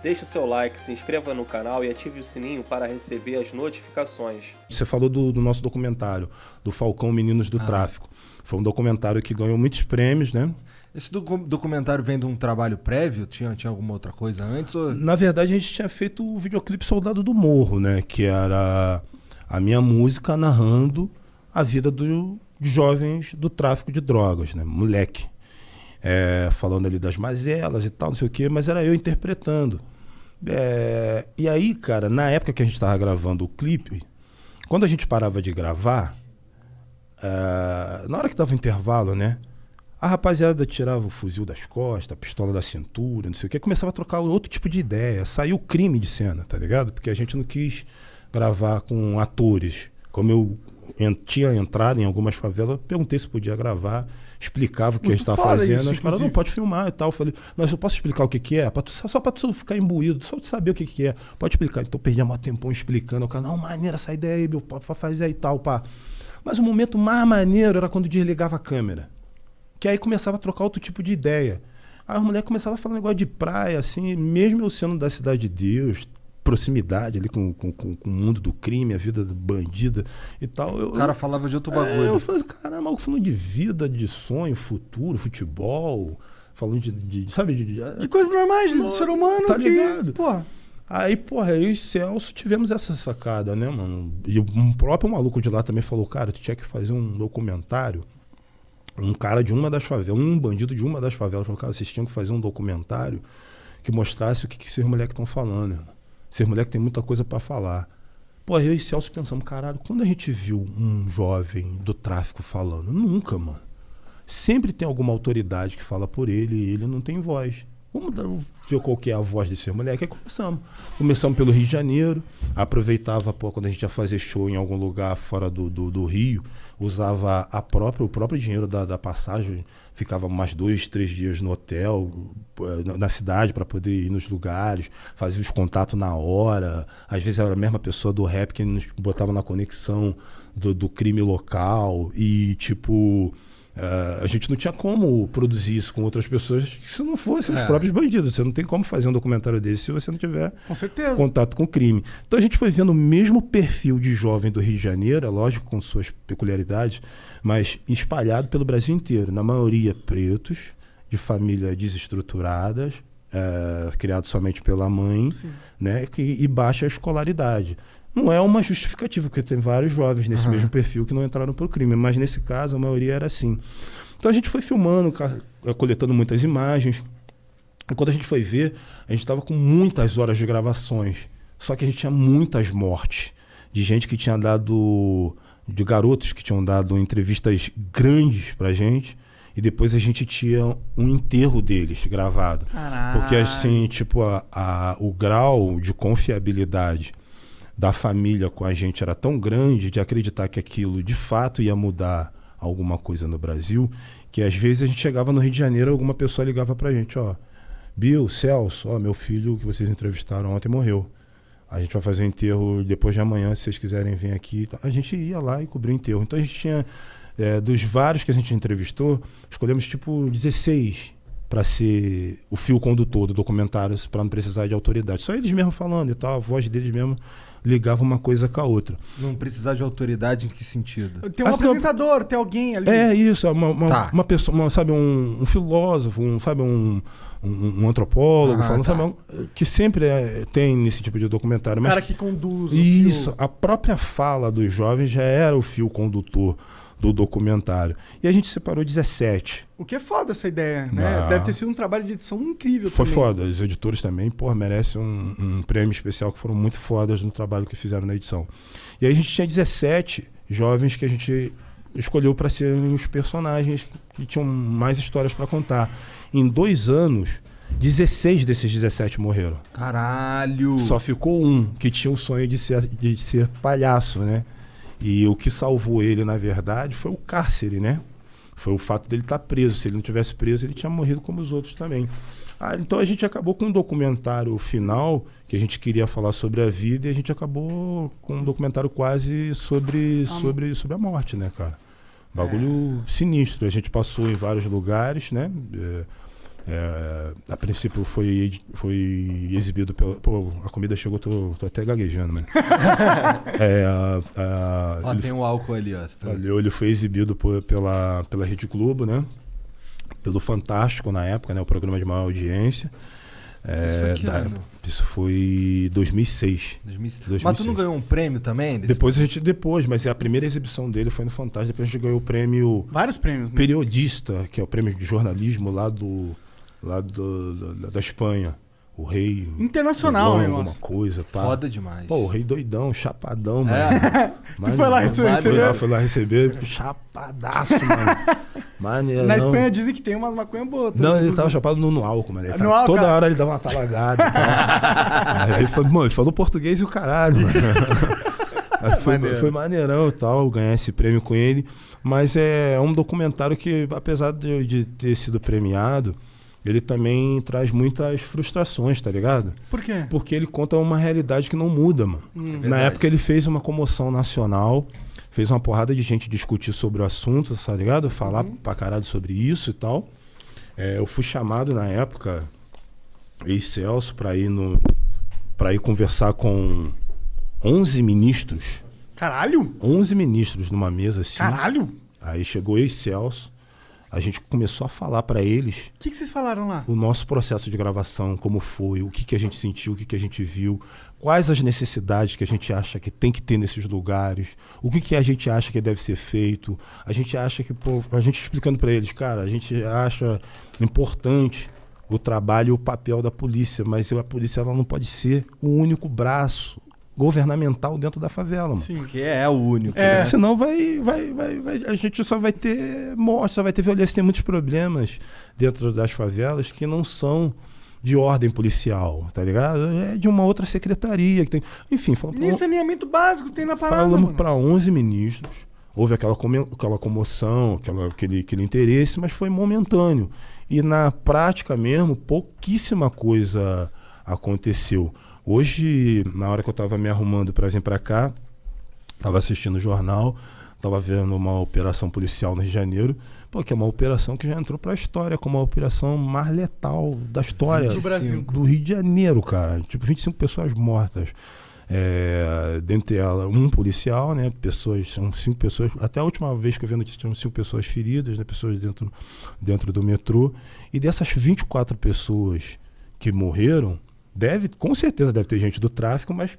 Deixe o seu like, se inscreva no canal e ative o sininho para receber as notificações. Você falou do nosso documentário, do Falcão Meninos do Tráfico. Foi um documentário que ganhou muitos prêmios, né? Esse documentário vem de um trabalho prévio? Tinha alguma outra coisa antes? Ou... Na verdade, a gente tinha feito o videoclipe Soldado do Morro, né? Que era a minha música narrando a vida de jovens do tráfico de drogas, né? Moleque. Falando ali das mazelas e tal, não sei o quê, mas era eu interpretando. E aí, cara, na época que a gente estava gravando o clipe, quando a gente parava de gravar, na hora que dava o intervalo, né? A rapaziada tirava o fuzil das costas, a pistola da cintura, não sei o que, começava a trocar outro tipo de ideia. Saiu crime de cena, tá ligado? Porque a gente não quis gravar com atores. Como eu tinha entrado em algumas favelas, perguntei se podia gravar, explicava o que a gente estava fazendo. Os caras, não, pode filmar e tal. Eu falei, mas eu posso explicar o que é? Só pra tu ficar imbuído, só de saber o que é. Pode explicar. Então eu perdi um tempão explicando. O cara, não, maneira essa ideia aí, meu, pode fazer aí e tal, pá. Mas o momento mais maneiro era quando desligava a câmera. Que aí começava a trocar outro tipo de ideia. Aí as mulheres começavam a falar um negócio de praia, assim, mesmo eu sendo da Cidade de Deus, proximidade ali com o mundo do crime, a vida do bandida e tal. O cara falava de outro bagulho. Eu falei, caramba, falando de vida, de sonho, futuro, futebol, falando de coisas normais do ser humano. Tá ligado? Porra. Aí, porra, eu e o Celso tivemos essa sacada, né, mano? E um próprio maluco de lá também falou, cara, tu tinha que fazer um documentário. Um cara de uma das favelas, um bandido de uma das favelas, falou, cara, vocês tinham que fazer um documentário que mostrasse o que esses moleques estão falando, irmão. Esses moleques têm muita coisa pra falar. Pô, eu e Celso pensamos, caralho, quando a gente viu um jovem do tráfico falando? Nunca, mano. Sempre tem alguma autoridade que fala por ele e ele não tem voz. Vamos ver qual que é a voz desse moleque. Aí começamos. Começamos pelo Rio de Janeiro. Aproveitava, pô, quando a gente ia fazer show em algum lugar fora do Rio, usava o próprio dinheiro da passagem. Ficava mais 2, 3 dias no hotel, na cidade, para poder ir nos lugares. Fazia os contatos na hora. Às vezes era a mesma pessoa do rap que nos botava na conexão do crime local. E, tipo... a gente não tinha como produzir isso com outras pessoas se não fossem os próprios bandidos. Você não tem como fazer um documentário desse se você não tiver contato com o crime. Então a gente foi vendo o mesmo perfil de jovem do Rio de Janeiro, é lógico, com suas peculiaridades, mas espalhado pelo Brasil inteiro. Na maioria pretos, de famílias desestruturadas, criados somente pela mãe, né, e baixa escolaridade. Não é uma justificativa, porque tem vários jovens nesse mesmo perfil que não entraram pro crime, mas nesse caso a maioria era assim. Então a gente foi filmando, coletando muitas imagens, e quando a gente foi ver, a gente estava com muitas horas de gravações, só que a gente tinha muitas mortes, de gente que tinha dado, de garotos que tinham dado entrevistas grandes pra gente, e depois a gente tinha um enterro deles gravado. Caralho. Porque assim, tipo, o grau de confiabilidade da família com a gente era tão grande de acreditar que aquilo de fato ia mudar alguma coisa no Brasil, que às vezes a gente chegava no Rio de Janeiro, alguma pessoa ligava pra gente, ó, Bill, Celso, ó, meu filho que vocês entrevistaram ontem morreu. A gente vai fazer o enterro depois de amanhã, se vocês quiserem vir aqui. A gente ia lá e cobria o enterro. Então a gente tinha, dos vários que a gente entrevistou, escolhemos tipo 16 para ser o fio condutor do documentário, para não precisar de autoridade. Só eles mesmo falando e tal, a voz deles mesmo ligava uma coisa com a outra. Não precisar de autoridade em que sentido? Tem um apresentador, tem alguém ali. É isso, uma pessoa, sabe, um filósofo, um antropólogo, sabe, que sempre tem nesse tipo de documentário. O mas cara que conduz isso, a própria fala dos jovens já era o fio condutor do documentário. E a gente separou 17. O que é foda essa ideia, né? Deve ter sido um trabalho de edição incrível. Foi também. foda. Os editores também, merecem um prêmio especial, que foram muito fodas no trabalho que fizeram na edição. E aí a gente tinha 17 jovens que a gente escolheu para serem os personagens que tinham mais histórias para contar. Em 2 anos, 16 desses 17 morreram. Caralho! Só ficou um que tinha o sonho de ser palhaço, né? E o que salvou ele, na verdade, foi o cárcere, né? Foi o fato dele estar preso. Se ele não tivesse preso, ele tinha morrido como os outros também. Então a gente acabou com um documentário final, que a gente queria falar sobre a vida, e a gente acabou com um documentário quase sobre a morte, né, cara? Bagulho sinistro. A gente passou em vários lugares, né? A princípio foi exibido pela... Pô, a comida chegou, tô até gaguejando, mano. Tem um álcool ali, ó. Ele foi exibido pela Rede Globo, né? Pelo Fantástico na época, né? O programa de maior audiência. Isso foi que ano? Isso foi 2006. 2006. Mas tu não ganhou um prêmio também? Depois, mas a primeira exibição dele foi no Fantástico. Depois a gente ganhou o prêmio... Vários prêmios, né? Periodista, que é o prêmio de jornalismo da Espanha. O rei... Internacional, né? Alguma coisa, pá. Foda demais. Pô, o rei doidão, chapadão, mano. Tu foi lá receber? Foi lá receber, chapadaço, mano. Na Espanha dizem que tem umas maconhas boas. Não, ele tava chapado no álcool, mano. Toda hora ele dava uma talagada e tal. Aí ele falou português e o caralho, mano. Foi maneirão e tal, ganhar esse prêmio com ele. Mas é um documentário que, apesar de ter sido premiado, ele também traz muitas frustrações, tá ligado? Por quê? Porque ele conta uma realidade que não muda, mano. Na época ele fez uma comoção nacional, fez uma porrada de gente discutir sobre o assunto, tá ligado? Falar pra caralho sobre isso e tal. Eu fui chamado na época, ex-Celso, pra ir conversar com 11 ministros. Caralho? 11 ministros numa mesa assim. Caralho? Aí chegou ex-Celso. A gente começou a falar para eles... O que vocês falaram lá? O nosso processo de gravação, como foi, o que a gente sentiu, o que a gente viu, quais as necessidades que a gente acha que tem que ter nesses lugares, o que a gente acha que deve ser feito. A gente acha que... a gente explicando para eles, cara, a gente acha importante o trabalho e o papel da polícia, mas a polícia ela não pode ser o único braço governamental dentro da favela, mano. Sim, porque é o único. Né? Senão a gente só vai ter morte, só vai ter violência. Tem muitos problemas dentro das favelas que não são de ordem policial, tá ligado? É de uma outra secretaria que tem. Enfim, nem saneamento básico tem na parada. Falamos para 11 ministros. Houve aquela comoção, aquele interesse, mas foi momentâneo. E na prática mesmo, pouquíssima coisa aconteceu. Hoje, na hora que eu estava me arrumando para vir para cá, estava assistindo o jornal, estava vendo uma operação policial no Rio de Janeiro, que é uma operação que já entrou para a história como a operação mais letal da história do Brasil, do Rio de Janeiro, cara. Tipo, 25 pessoas mortas. Dentre elas, um policial, né? São 5 pessoas. Até a última vez que eu vi a notícia, tinham 5 pessoas feridas, né? Pessoas dentro do metrô. E dessas 24 pessoas que morreram, com certeza deve ter gente do tráfico, mas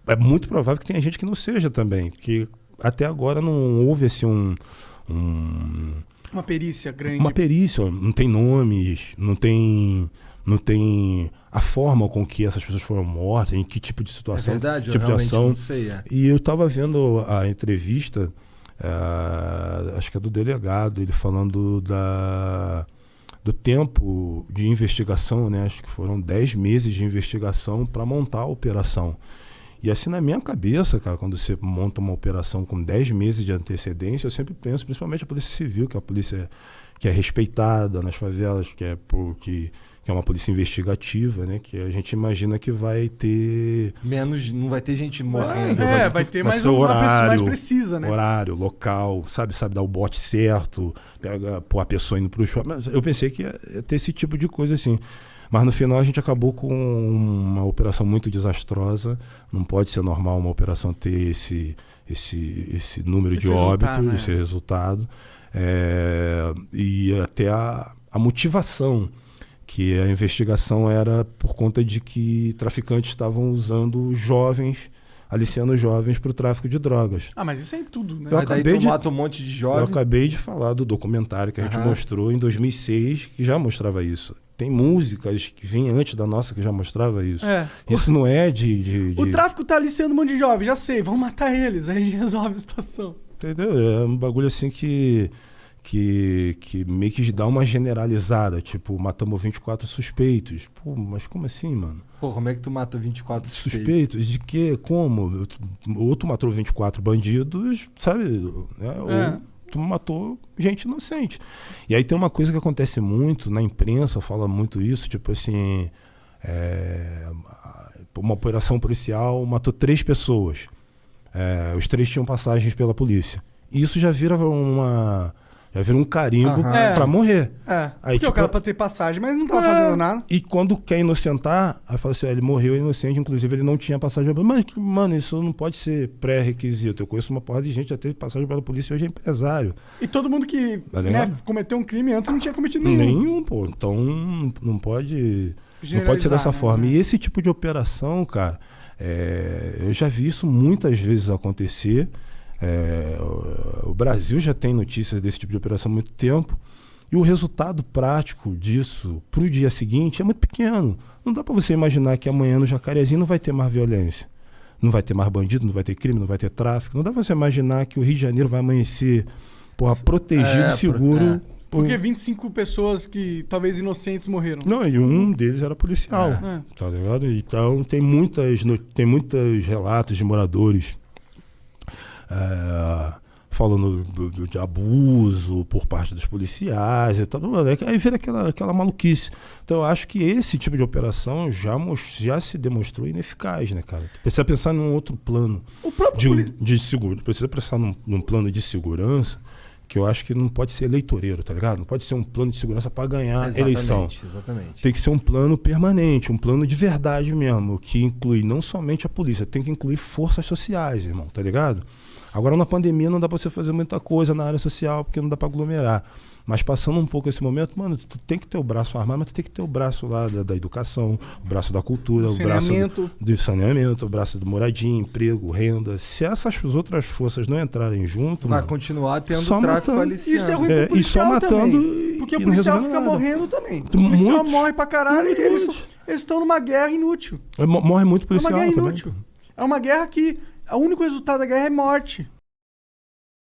é muito provável que tenha gente que não seja também. Que até agora não houve assim uma perícia grande. Uma perícia, não tem nomes, não tem a forma com que essas pessoas foram mortas, em que tipo de situação, verdade, tipo de ação. Não sei, E eu estava vendo a entrevista, acho que é do delegado, ele falando do tempo de investigação, né? Acho que foram 10 meses de investigação para montar a operação. E assim, na minha cabeça, cara, quando você monta uma operação com 10 meses de antecedência, eu sempre penso, principalmente a Polícia Civil, que é a polícia que é respeitada nas favelas, que é uma polícia investigativa, né? Que a gente imagina que vai ter... não vai ter gente morrendo. Vai ter mais uma pessoa mais precisa, né? Horário, local, sabe dar o bote certo, a pessoa indo pro shopping. Mas eu pensei que ia ter esse tipo de coisa assim. Mas no final a gente acabou com uma operação muito desastrosa. Não pode ser normal uma operação ter esse número de óbitos, esse resultado. E até a motivação, que a investigação era por conta de que traficantes estavam usando jovens, aliciando jovens para o tráfico de drogas. Mas isso é em tudo, né? Daí tu mata um monte de jovens. Eu acabei de falar do documentário que a gente mostrou em 2006, que já mostrava isso. Tem músicas que vinham antes da nossa que já mostrava isso. Isso não é de... O tráfico tá aliciando um monte de jovens, já sei, vamos matar eles, aí a gente resolve a situação. Entendeu? É um bagulho assim que meio que dá uma generalizada, tipo, matamos 24 suspeitos. Pô, mas como assim, mano? Pô, como é que tu mata 24 suspeitos? Suspeitos? De quê? Como? Ou tu matou 24 bandidos, sabe? Ou tu matou gente inocente. E aí tem uma coisa que acontece muito, na imprensa fala muito isso, tipo assim, uma operação policial matou 3 pessoas. Os 3 tinham passagens pela polícia. E isso já vira Já vira um carimbo Aham. pra morrer. É, Aí, porque o cara pra ter passagem, mas não tava fazendo nada. E quando quer inocentar, aí fala assim, ele morreu inocente, inclusive ele não tinha passagem pela polícia. Mas, mano, isso não pode ser pré-requisito. Eu conheço uma porrada de gente que já teve passagem pela polícia e hoje é empresário. E todo mundo que Tá ligado? cometeu um crime antes não tinha cometido nenhum. Nenhum, pô. Então não pode ser dessa Generalizar, forma. né? E esse tipo de operação, cara, eu já vi isso muitas vezes acontecer. O Brasil já tem notícias desse tipo de operação há muito tempo. E o resultado prático disso pro dia seguinte é muito pequeno. Não dá pra você imaginar que amanhã no Jacarezinho não vai ter mais violência. Não vai ter mais bandido, não vai ter crime, não vai ter tráfico. Não dá pra você imaginar que o Rio de Janeiro vai amanhecer, porra, protegido, seguro. Porque 25 pessoas que talvez inocentes morreram. Não, e um deles era policial, tá ligado? Então tem muitos relatos de moradores falando de abuso por parte dos policiais e tal. Aí vira aquela maluquice. Então eu acho que esse tipo de operação já se demonstrou ineficaz, né, cara? Precisa pensar num outro plano de segurança. Precisa pensar num plano de segurança que eu acho que não pode ser eleitoreiro, tá ligado? Não pode ser um plano de segurança para ganhar eleição. Exatamente. Tem que ser um plano permanente, um plano de verdade mesmo, que inclui não somente a polícia, tem que incluir forças sociais, irmão, tá ligado? Agora na pandemia não dá pra você fazer muita coisa na área social, porque não dá pra aglomerar. Mas passando um pouco esse momento, mano, tu tem que ter o braço armado, mas tu tem que ter o braço lá da educação, o braço da cultura, o braço do saneamento, o braço do moradia, emprego, renda. Se essas outras forças não entrarem junto, vai mano, continuar tendo só tráfico matando. aliciando. Isso é ruim pro policial e só matando também. Porque o não policial resolve fica nada. morrendo também. O policial Muitos. morre pra caralho e eles Muitos. estão numa guerra inútil. Morre muito É policial uma guerra também. inútil. É uma guerra que o único resultado da guerra é morte.